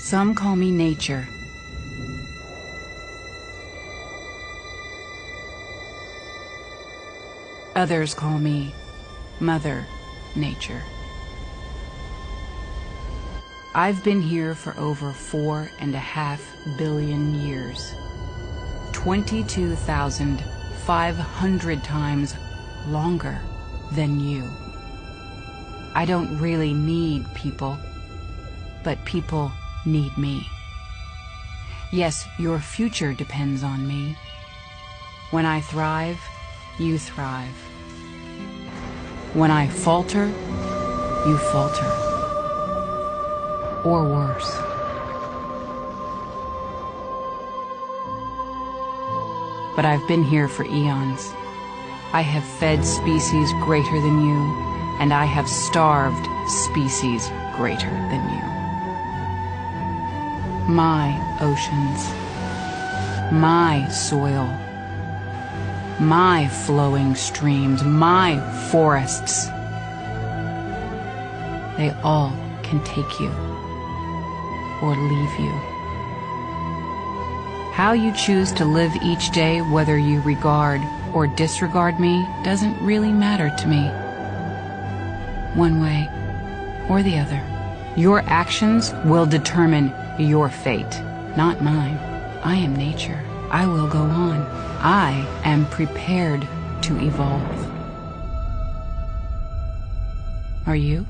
Some call me nature. Others call me Mother Nature. I've been here for over 4.5 billion years. 22,500 times longer than you. I don't really need people, but people need me. Yes, your future depends on me. When I thrive, you thrive. When I falter, you falter. Or worse. But I've been here for eons. I have fed species greater than you, and I have starved species greater than you. My oceans, my soil, my flowing streams, my forests, they all can take you or leave you. How you choose to live each day, whether you regard or disregard me, doesn't really matter to me. One way or the other. Your actions will determine your fate, not mine. I am nature. I will go on. I am prepared to evolve. Are you?